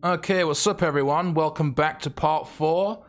Okay, what's up everyone? Welcome back to part 4.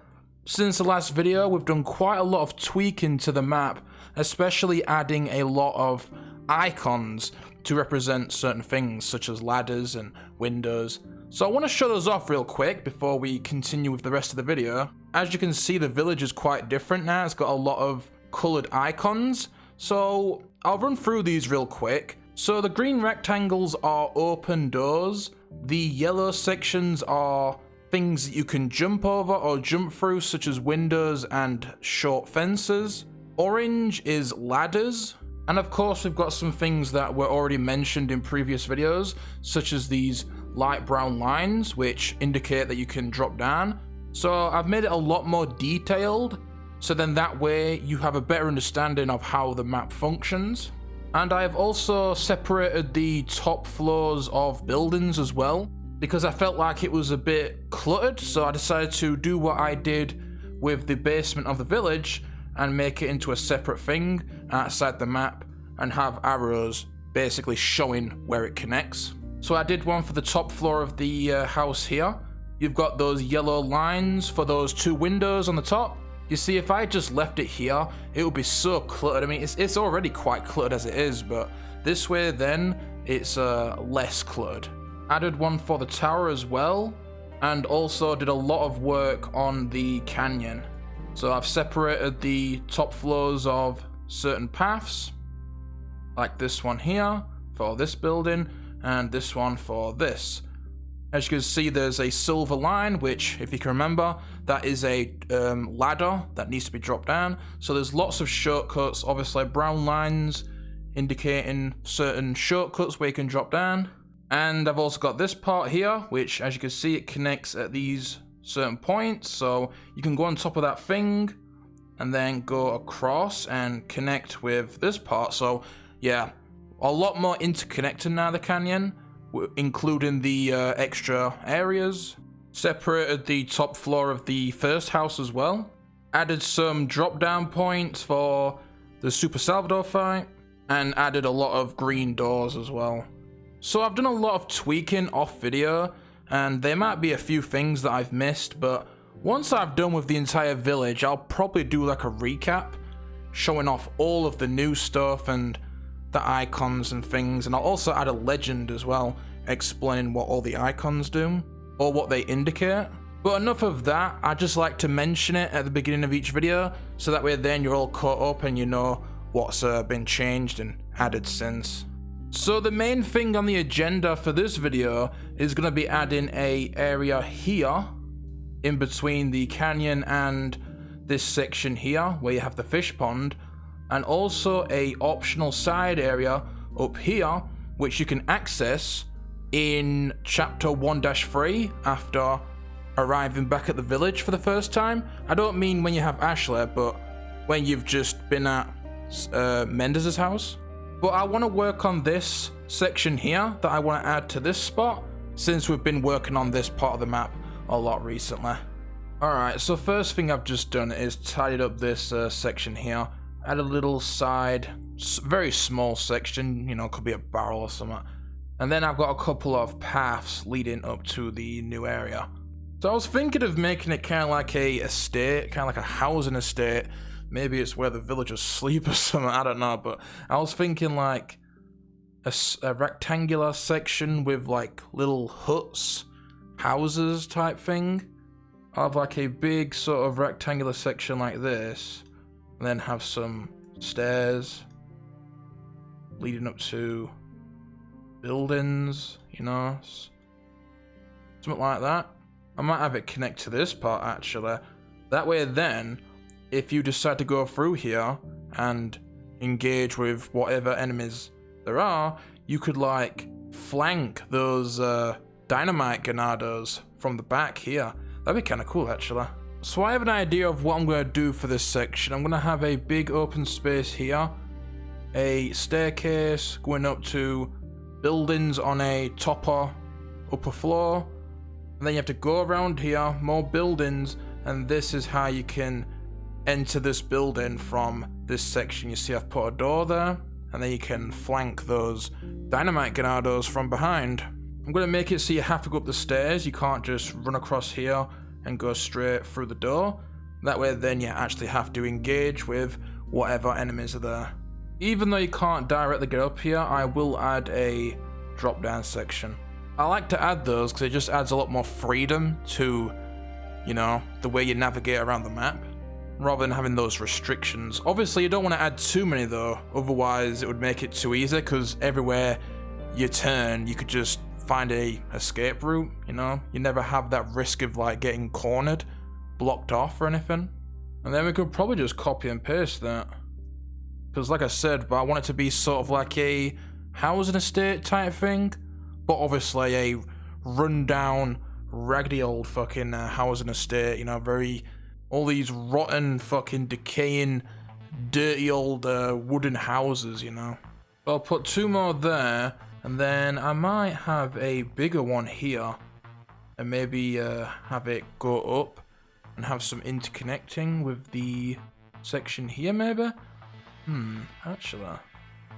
Since the last video, we've done quite a lot of tweaking to the map, especially adding a lot of icons to represent certain things such as ladders and windows. So I want to show those off real quick before we continue with the rest of the video. As you can see, the village is quite different now. It's got a lot of colored icons. So I'll run through these real quick. So the green rectangles are open doors. The yellow sections are things that you can jump over or jump through, such as windows and short fences. Orange is ladders. And of course, we've got some things that were already mentioned in previous videos, such as these light brown lines, which indicate that you can drop down. So I've made it a lot more detailed, so then that way you have a better understanding of how the map functions. And I have also separated the top floors of buildings as well, because I felt like it was a bit cluttered, so I decided to do what I did with the basement of the village and make it into a separate thing outside the map and have arrows basically showing where it connects. So I did one for the top floor of the house here. You've got those yellow lines for those two windows on the top. You see, if I just left it here, it would be so cluttered. I mean, it's already quite cluttered as it is, but this way then it's less cluttered. Added one for the tower as well, and also did a lot of work on the canyon. So I've separated the top floors of certain paths, like this one here for this building, and this one for this. As you can see, there's a silver line, which, if you can remember, that is a ladder that needs to be dropped down. So there's lots of shortcuts, obviously brown lines indicating certain shortcuts where you can drop down. And I've also got this part here, which, as you can see, it connects at these certain points. So you can go on top of that thing and then go across and connect with this part. So yeah, a lot more interconnected now, the canyon, including the extra areas. Separated the top floor of the first house as well. Added some drop down points for the Super Salvador fight, and added a lot of green doors as well. So I've done a lot of tweaking off video, and there might be a few things that I've missed, but once I've done with the entire village, I'll probably do like a recap showing off all of the new stuff and the icons and things, and I'll also add a legend as well explaining what all the icons do or what they indicate. But enough of that, I just like to mention it at the beginning of each video, so that way then you're all caught up and you know what's been changed and added since. So the main thing on the agenda for this video is going to be adding a area here in between the canyon and this section here where you have the fish pond, and also a optional side area up here which you can access in chapter 1-3 after arriving back at the village for the first time. I don't mean when you have Ashley, but when you've just been at Mendez's house. But I want to work on this section here that I want to add to this spot, since we've been working on this part of the map a lot recently. Alright, so first thing I've just done is tidied up this section here. Add a little side, very small section, you know, could be a barrel or something. And then I've got a couple of paths leading up to the new area. So I was thinking of making it kind of like a estate, kind of like a housing estate. Maybe it's where the villagers sleep or something, I don't know. But I was thinking like a rectangular section with like little huts, houses type thing. I have like a big sort of rectangular section like this. And then have some stairs leading up to buildings, you know, something like that. I might have it connect to this part actually. That way then, if you decide to go through here and engage with whatever enemies there are, you could like flank those dynamite granados from the back here. That'd be kind of cool actually. So I have an idea of what I'm going to do for this section. I'm going to have a big open space here, a staircase going up to buildings on a upper floor, and then you have to go around here, more buildings, and this is how you can enter this building from this section. You see I've put a door there, and then you can flank those dynamite granados from behind. I'm going to make it so you have to go up the stairs. You can't just run across here and go straight through the door. That way then you actually have to engage with whatever enemies are there. Even though you can't directly get up here, I will add a drop down section. I like to add those because it just adds a lot more freedom to, you know, the way you navigate around the map, rather than having those restrictions. Obviously you don't want to add too many though, otherwise it would make it too easy, because everywhere you turn you could just find a escape route, you know? You never have that risk of like getting cornered, blocked off or anything. And then we could probably just copy and paste that. Because like I said, but I want it to be sort of like a housing estate type thing, but obviously a rundown, raggedy old fucking housing estate, you know, very, all these rotten, fucking decaying, dirty old wooden houses, you know. I'll put 2 more there, and then I might have a bigger one here, and maybe have it go up and have some interconnecting with the section here maybe? Actually.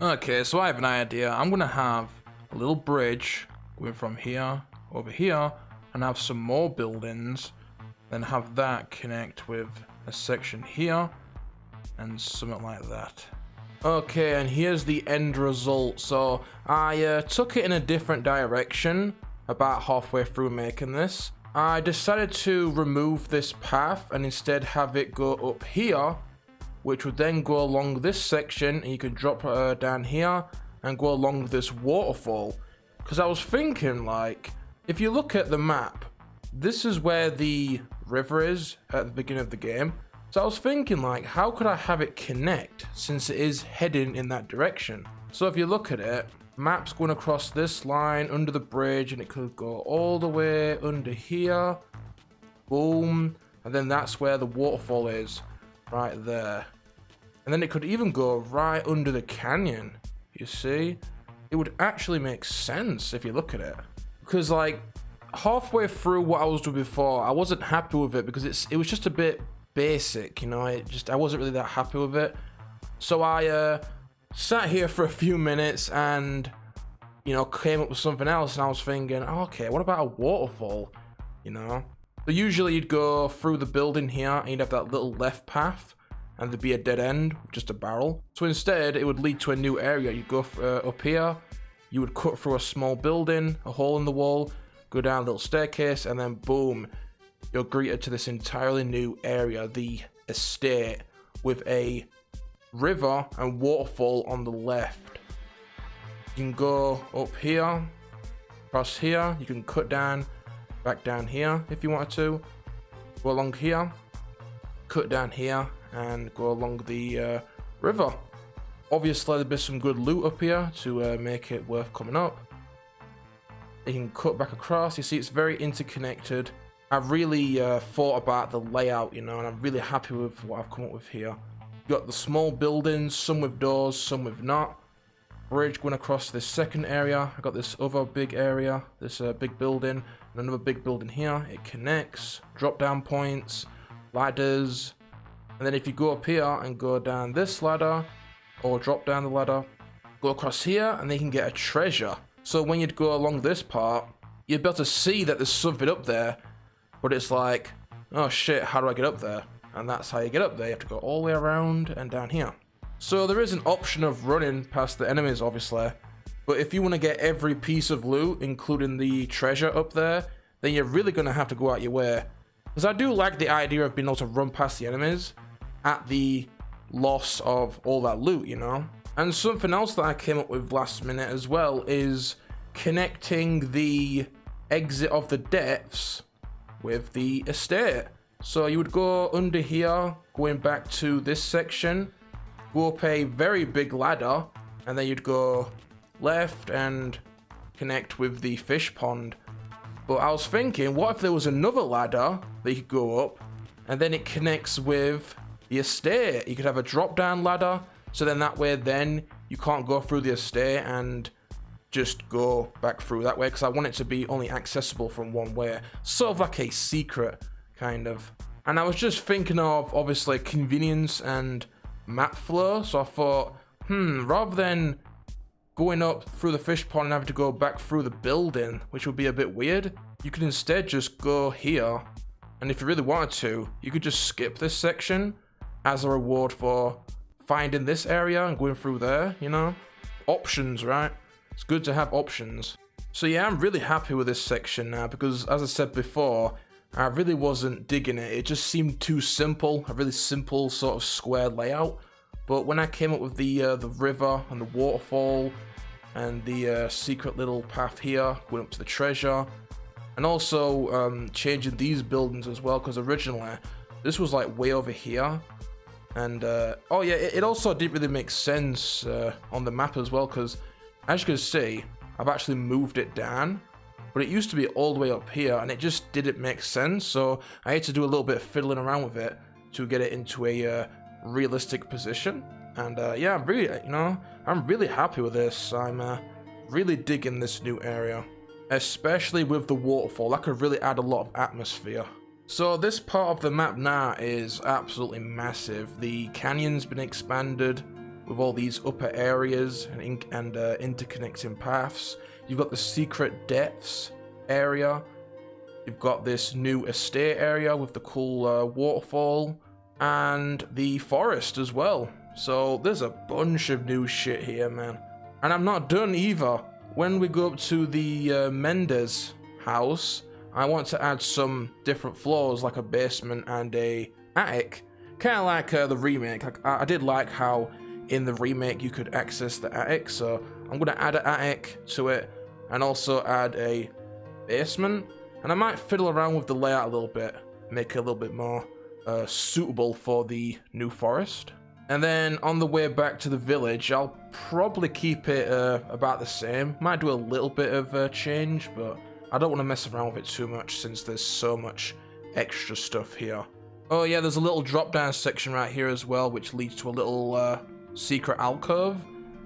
Okay, so I have an idea. I'm gonna have a little bridge going from here over here, and have some more buildings, then have that connect with a section here, and something like that. Okay, and here's the end result. So I took it in a different direction about halfway through making this. I decided to remove this path and instead have it go up here, which would then go along this section, and you could drop down here and go along this waterfall. Because I was thinking, like, if you look at the map, this is where the river is at the beginning of the game. So I was thinking, like, how could I have it connect since it is heading in that direction? So if you look at it, map's going across this line under the bridge, and it could go all the way under here. Boom. And then that's where the waterfall is, right there. And then it could even go right under the canyon, you see? It would actually make sense if you look at it. Because, like, halfway through what I was doing before, I wasn't happy with it because it was just a bit basic, you know? I wasn't really that happy with it. So I sat here for a few minutes and, you know, came up with something else, and I was thinking, okay, what about a waterfall, you know? So usually you'd go through the building here and you'd have that little left path, and there'd be a dead end with just a barrel. So instead it would lead to a new area. You'd go up here, you would cut through a small building, a hole in the wall, go down a little staircase, and then boom, you're greeted to this entirely new area, the estate, with a river and waterfall on the left. You can go up here, across here, you can cut down, back down here if you wanted to, go along here, cut down here, and go along the river. Obviously there'll be some good loot up here to make it worth coming up. You can cut back across. You see it's very interconnected. I really thought about the layout, you know, and I'm really happy with what I've come up with here. You got the small buildings, some with doors, some with not. Bridge going across this second area. I got this other big area, this big building, and another big building here. It connects, drop down points, ladders. And then if you go up here and go down this ladder, or drop down the ladder, go across here, and then you can get a treasure. So when you'd go along this part, you'd be able to see that there's something up there, but it's like, oh shit, how do I get up there? And that's how you get up there. You have to go all the way around and down here. So there is an option of running past the enemies, obviously, but if you want to get every piece of loot, including the treasure up there, then you're really going to have to go out your way. Because I do like the idea of being able to run past the enemies at the loss of all that loot, you know? And something else that I came up with last minute as well is connecting the exit of the depths with the estate. So you would go under here, going back to this section, go up a very big ladder, and then you'd go left and connect with the fish pond. But I was thinking, what if there was another ladder that you could go up, and then it connects with the estate? You could have a drop down ladder, so then that way then you can't go through the estate and just go back through that way, because I want it to be only accessible from one way, sort of like a secret kind of. And I was just thinking of obviously convenience and map flow, so I thought, rather than going up through the fish pond and having to go back through the building, which would be a bit weird. You could instead just go here, and if you really wanted to, you could just skip this section as a reward for finding this area and going through there, you know? Options, right? It's good to have options. So yeah, I'm really happy with this section now because, as I said before, I really wasn't digging it. It just seemed too simple, a really simple sort of square layout. But when I came up with the river and the waterfall and the secret little path here going up to the treasure, and also changing these buildings as well, because originally this was like way over here. And oh yeah, it also didn't really make sense on the map as well, because as you can see, I've actually moved it down, but it used to be all the way up here and it just didn't make sense. So I had to do a little bit of fiddling around with it to get it into a realistic position. And yeah, I'm really happy with this. I'm really digging this new area, especially with the waterfall. That could really add a lot of atmosphere. So this part of the map now is absolutely massive. The canyon's been expanded with all these upper areas and interconnecting paths. You've got the secret depths area. You've got this new estate area with the cool waterfall and the forest as well. So there's a bunch of new shit here, man. And I'm not done either. When we go up to the Mendez house, I want to add some different floors like a basement and a attic. Kind of like the remake. I did like how in the remake you could access the attic, so I'm going to add an attic to it and also add a basement. And I might fiddle around with the layout a little bit, make it a little bit more suitable for the new forest. And then on the way back to the village, I'll probably keep it about the same. Might do a little bit of change, but I don't want to mess around with it too much since there's so much extra stuff here. Oh yeah, there's a little drop down section right here as well, which leads to a little secret alcove,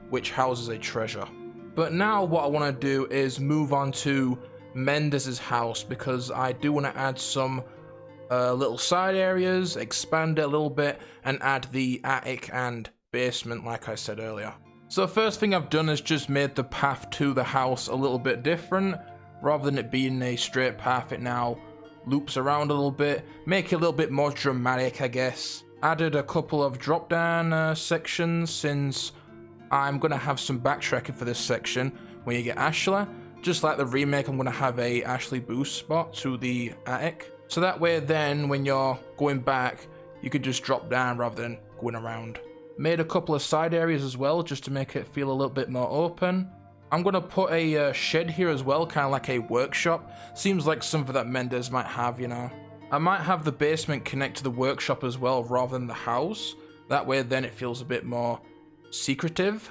which houses a treasure. But now what I want to do is move on to Mendez's house, because I do want to add some little side areas, expand it a little bit, and add the attic and basement like I said earlier. So the first thing I've done is just made the path to the house a little bit different. Rather than it being a straight path, it now loops around a little bit, make it a little bit more dramatic, I guess. Added a couple of drop down sections, since I'm going to have some backtracking for this section when you get Ashley. Just like the remake, I'm going to have a Ashley boost spot to the attic. So that way then when you're going back, you could just drop down rather than going around. Made a couple of side areas as well, just to make it feel a little bit more open. I'm going to put a shed here as well, kind of like a workshop. Seems like something that Mendez might have, you know. I might have the basement connect to the workshop as well rather than the house. That way then it feels a bit more secretive.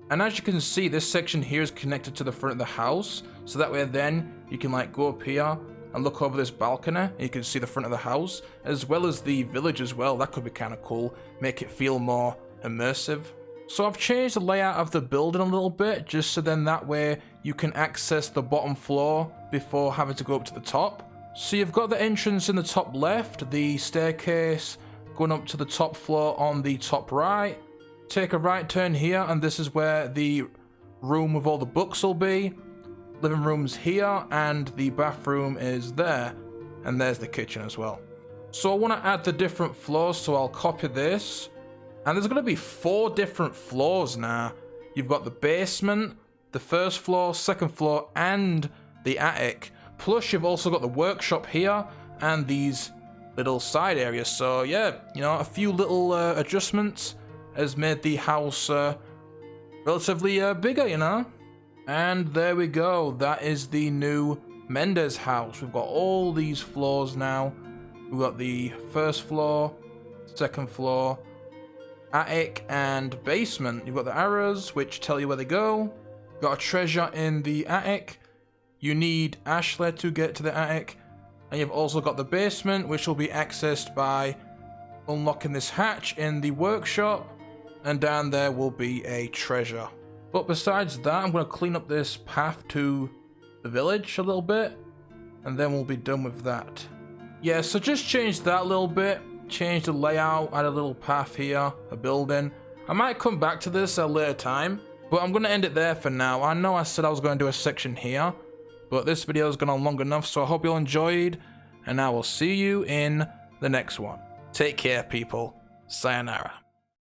And as you can see, this section here is connected to the front of the house. So that way then you can like go up here and look over this balcony and you can see the front of the house as well as the village as well. That could be kind of cool. Make it feel more immersive. So I've changed the layout of the building a little bit, just so then that way you can access the bottom floor before having to go up to the top. So you've got the entrance in the top left, the staircase going up to the top floor on the top right. Take a right turn here and this is where the room with all the books will be. Living room's here and the bathroom is there. And there's the kitchen as well. So I want to add the different floors, so I'll copy this. And there's going to be 4 different floors now. You've got the basement, the first floor, second floor, and the attic. Plus, you've also got the workshop here and these little side areas. So, yeah, you know, a few little adjustments has made the house relatively bigger, you know. And there we go. That is the new Mendez house. We've got all these floors now. We've got the first floor, second floor, attic and basement. You've got the arrows which tell you where they go. You've got a treasure in the attic. You need Ashley to get to the attic. And you've also got the basement, which will be accessed by unlocking this hatch in the workshop. And down there will be a treasure. But besides that, I'm going to clean up this path to the village a little bit. And then we'll be done with that. Yeah, so just change that a little bit. Change the layout, add a little path here, a building. I might come back to this at a later time, But I'm going to end it there for now. I know I said I was going to do a section here, but this video has gone on long enough, so I hope you all enjoyed, and I will see you in the next one. Take care, people. Sayonara.